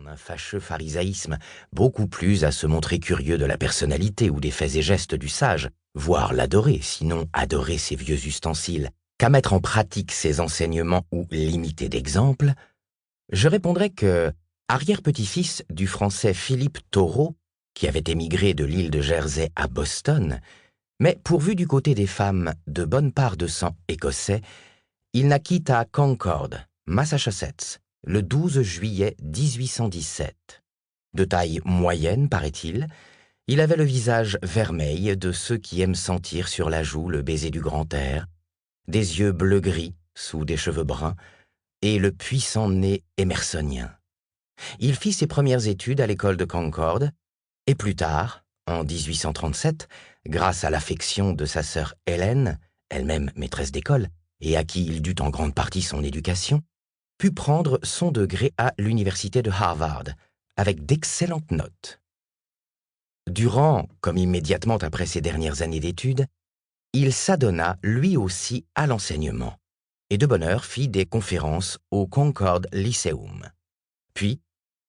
en un fâcheux pharisaïsme, beaucoup plus à se montrer curieux de la personnalité ou des faits et gestes du sage, voire l'adorer, sinon adorer ses vieux ustensiles, qu'à mettre en pratique ses enseignements ou l'imiter d'exemples, je répondrais que, arrière-petit-fils du français Philippe Thoreau, qui avait émigré de l'île de Jersey à Boston, mais pourvu du côté des femmes de bonne part de sang écossais, il naquit à Concord, Massachusetts, le 12 juillet 1817. De taille moyenne, paraît-il, il avait le visage vermeil de ceux qui aiment sentir sur la joue le baiser du grand air, des yeux bleu-gris sous des cheveux bruns, et le puissant nez émersonien. Il fit ses premières études à l'école de Concord, et plus tard, en 1837, grâce à l'affection de sa sœur Hélène, elle-même maîtresse d'école, et à qui il dut en grande partie son éducation, put prendre son degré à l'université de Harvard, avec d'excellentes notes. Durant, comme immédiatement après ses dernières années d'études, il s'adonna lui aussi à l'enseignement, et de bonne heure fit des conférences au Concord Lyceum. Puis,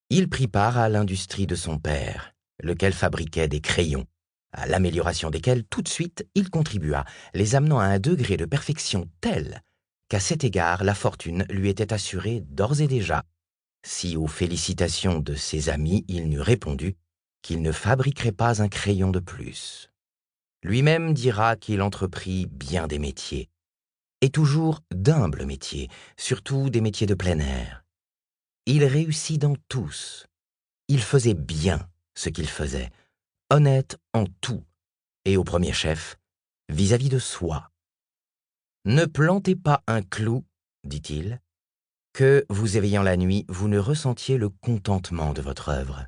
il prit part à l'industrie de son père, lequel fabriquait des crayons, à l'amélioration desquels tout de suite il contribua, les amenant à un degré de perfection tel qu'à cet égard la fortune lui était assurée d'ores et déjà, si aux félicitations de ses amis il n'eût répondu qu'il ne fabriquerait pas un crayon de plus. Lui-même dira qu'il entreprit bien des métiers, et toujours d'humbles métiers, surtout des métiers de plein air. Il réussit dans tous. Il faisait bien ce qu'il faisait, honnête en tout, et au premier chef, vis-à-vis de soi. « Ne plantez pas un clou, dit-il, que, vous éveillant la nuit, vous ne ressentiez le contentement de votre œuvre. »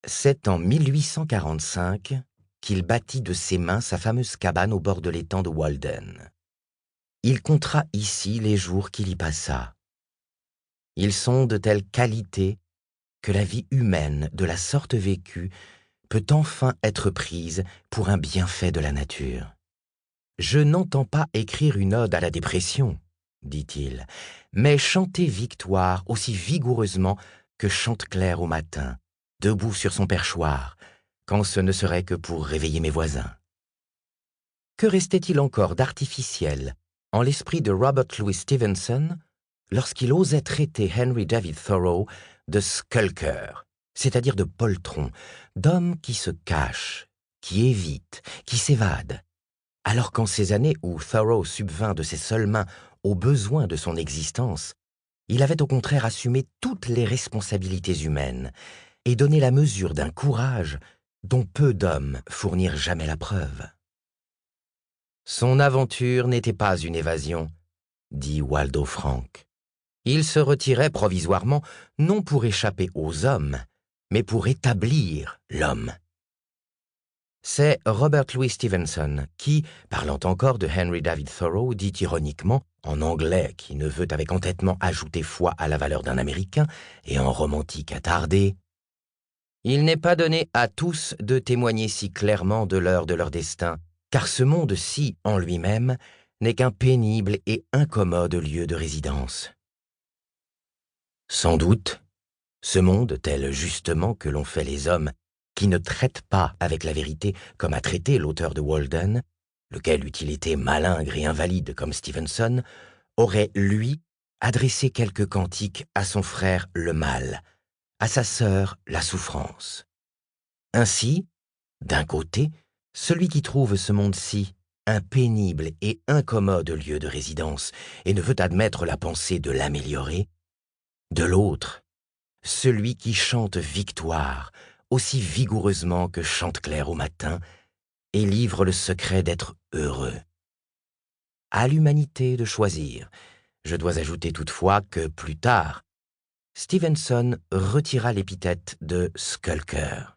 C'est en 1845 qu'il bâtit de ses mains sa fameuse cabane au bord de l'étang de Walden. Il comptera ici les jours qu'il y passa. Ils sont de telle qualité que la vie humaine, de la sorte vécue, peut enfin être prise pour un bienfait de la nature. « Je n'entends pas écrire une ode à la dépression, dit-il, mais chanter victoire aussi vigoureusement que Chanteclair au matin, debout sur son perchoir, quand ce ne serait que pour réveiller mes voisins. » Que restait-il encore d'artificiel en l'esprit de Robert Louis Stevenson lorsqu'il osait traiter Henry David Thoreau de skulker, c'est-à-dire de poltron, d'homme qui se cache, qui évite, qui s'évade, alors qu'en ces années où Thoreau subvint de ses seules mains aux besoins de son existence, il avait au contraire assumé toutes les responsabilités humaines et donné la mesure d'un courage dont peu d'hommes fournirent jamais la preuve. Son aventure n'était pas une évasion, dit Waldo Frank. Il se retirait provisoirement, non pour échapper aux hommes, mais pour établir l'homme. C'est Robert Louis Stevenson qui, parlant encore de Henry David Thoreau, dit ironiquement, en anglais qui ne veut avec entêtement ajouter foi à la valeur d'un Américain, et en romantique attardé, « Il n'est pas donné à tous de témoigner si clairement de l'heure de leur destin, car ce monde-ci, en lui-même, n'est qu'un pénible et incommode lieu de résidence. » Sans doute, ce monde, tel justement que l'ont fait les hommes, qui ne traitent pas avec la vérité comme a traité l'auteur de Walden, lequel eût-il été malingre et invalide comme Stevenson, aurait, lui, adressé quelques cantiques à son frère le mal, à sa sœur la souffrance. Ainsi, d'un côté, celui qui trouve ce monde-ci un pénible et incommode lieu de résidence et ne veut admettre la pensée de l'améliorer, de l'autre, celui qui chante victoire aussi vigoureusement que Chanteclair au matin et livre le secret d'être heureux. À l'humanité de choisir. Je dois ajouter toutefois que plus tard, Stevenson retira l'épithète de skulker.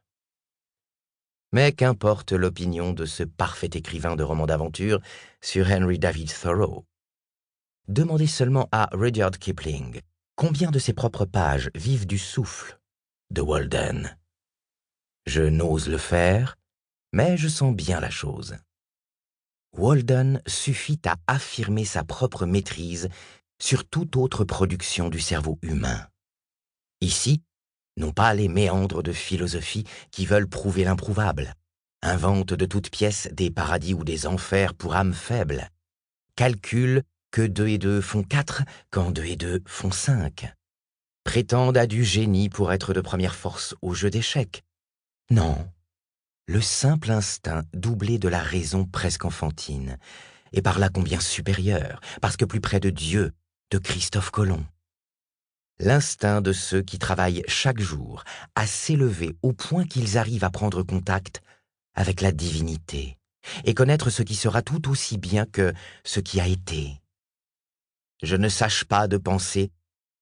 Mais qu'importe l'opinion de ce parfait écrivain de romans d'aventure sur Henry David Thoreau. Demandez seulement à Rudyard Kipling combien de ses propres pages vivent du souffle de Walden. Je n'ose le faire, mais je sens bien la chose. Walden suffit à affirmer sa propre maîtrise sur toute autre production du cerveau humain. Ici, non pas les méandres de philosophie qui veulent prouver l'improuvable, inventent de toutes pièces des paradis ou des enfers pour âmes faibles, calculent que 2 et 2 font 4 quand 2 et 2 font 5, prétendent à du génie pour être de première force au jeu d'échecs. Non, le simple instinct doublé de la raison presque enfantine, et par là combien supérieur, parce que plus près de Dieu, de Christophe Colomb. L'instinct de ceux qui travaillent chaque jour à s'élever au point qu'ils arrivent à prendre contact avec la divinité et connaître ce qui sera tout aussi bien que ce qui a été. Je ne sache pas de pensée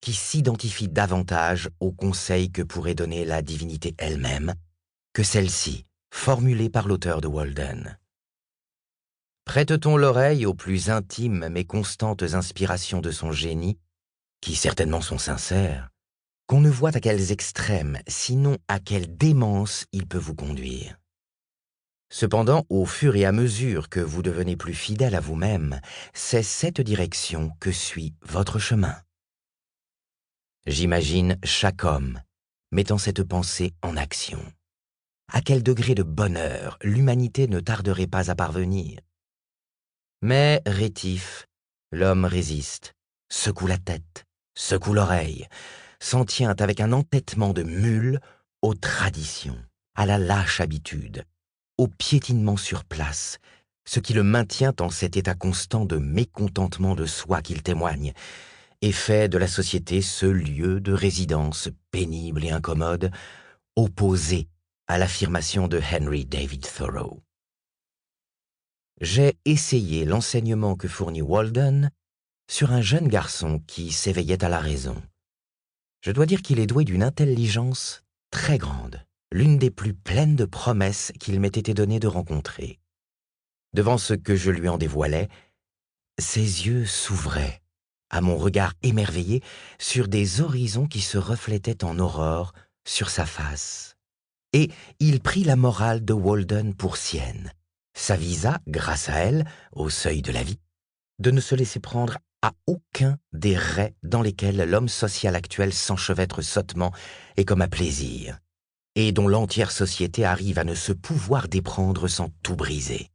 qui s'identifie davantage aux conseils que pourrait donner la divinité elle-même que celle-ci, formulée par l'auteur de Walden. Prête-t-on l'oreille aux plus intimes mais constantes inspirations de son génie, qui certainement sont sincères, qu'on ne voit à quels extrêmes, sinon à quelle démence il peut vous conduire. Cependant, au fur et à mesure que vous devenez plus fidèle à vous-même, c'est cette direction que suit votre chemin. J'imagine chaque homme mettant cette pensée en action. À quel degré de bonheur l'humanité ne tarderait pas à parvenir. Mais rétif, l'homme résiste, secoue la tête, secoue l'oreille, s'en tient avec un entêtement de mule aux traditions, à la lâche habitude, au piétinement sur place, ce qui le maintient en cet état constant de mécontentement de soi qu'il témoigne, et fait de la société ce lieu de résidence pénible et incommode, opposé à l'affirmation de Henry David Thoreau. J'ai essayé l'enseignement que fournit Walden sur un jeune garçon qui s'éveillait à la raison. Je dois dire qu'il est doué d'une intelligence très grande, l'une des plus pleines de promesses qu'il m'ait été donné de rencontrer. Devant ce que je lui en dévoilais, ses yeux s'ouvraient, à mon regard émerveillé, sur des horizons qui se reflétaient en aurore sur sa face. Et il prit la morale de Walden pour sienne, s'avisa, grâce à elle, au seuil de la vie, de ne se laisser prendre à aucun des raies dans lesquels l'homme social actuel s'enchevêtre sottement et comme à plaisir, et dont l'entière société arrive à ne se pouvoir déprendre sans tout briser.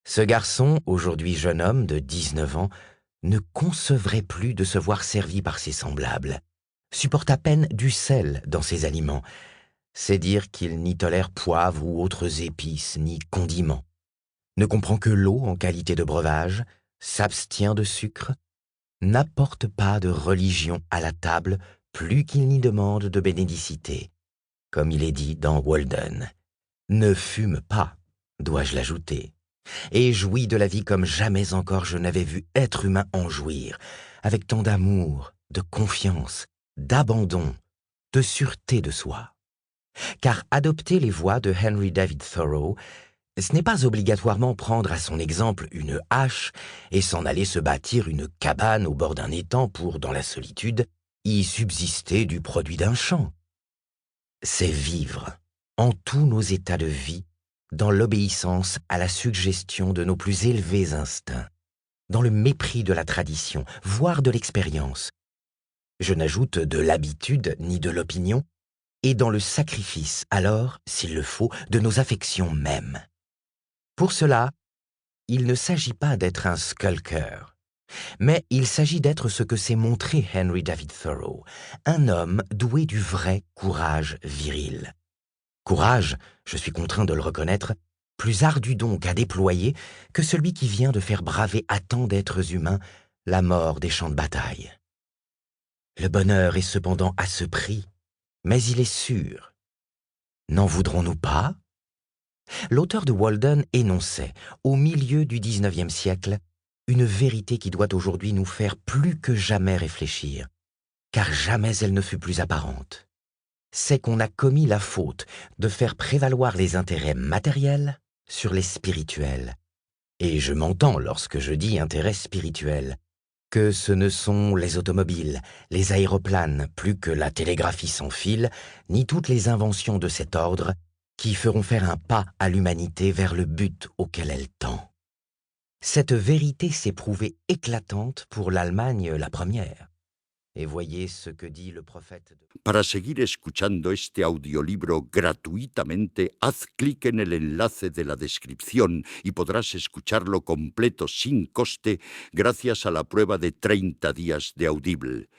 Ce garçon, aujourd'hui jeune homme de 19 ans, ne concevrait plus de se voir servi par ses semblables, supporte à peine du sel dans ses aliments, c'est dire qu'il n'y tolère poivre ou autres épices, ni condiments, ne comprend que l'eau en qualité de breuvage, s'abstient de sucre, n'apporte pas de religion à la table plus qu'il n'y demande de bénédicité, comme il est dit dans Walden. Ne fume pas, dois-je l'ajouter, et jouit de la vie comme jamais encore je n'avais vu être humain en jouir, avec tant d'amour, de confiance, d'abandon, de sûreté de soi. Car adopter les voies de Henry David Thoreau, ce n'est pas obligatoirement prendre à son exemple une hache et s'en aller se bâtir une cabane au bord d'un étang pour, dans la solitude, y subsister du produit d'un champ. C'est vivre, en tous nos états de vie, dans l'obéissance à la suggestion de nos plus élevés instincts, dans le mépris de la tradition, voire de l'expérience. Je n'ajoute de l'habitude ni de l'opinion, et dans le sacrifice, alors, s'il le faut, de nos affections mêmes. Pour cela, il ne s'agit pas d'être un skulker, mais il s'agit d'être ce que s'est montré Henry David Thoreau, un homme doué du vrai courage viril. Courage, je suis contraint de le reconnaître, plus ardu donc à déployer que celui qui vient de faire braver à tant d'êtres humains la mort des champs de bataille. Le bonheur est cependant à ce prix, mais il est sûr. N'en voudrons-nous pas ? L'auteur de Walden énonçait, au milieu du XIXe siècle, une vérité qui doit aujourd'hui nous faire plus que jamais réfléchir, car jamais elle ne fut plus apparente. C'est qu'on a commis la faute de faire prévaloir les intérêts matériels sur les spirituels. Et je m'entends lorsque je dis intérêts spirituels, que ce ne sont les automobiles, les aéroplanes, plus que la télégraphie sans fil, ni toutes les inventions de cet ordre qui feront faire un pas à l'humanité vers le but auquel elle tend. Cette vérité s'est prouvée éclatante pour l'Allemagne la première. et voyez ce que dit le prophète. Para seguir escuchando este audiolibro gratuitamente, haz clic en el enlace de la descripción y podrás escucharlo completo sin coste gracias a la prueba de 30 días de Audible.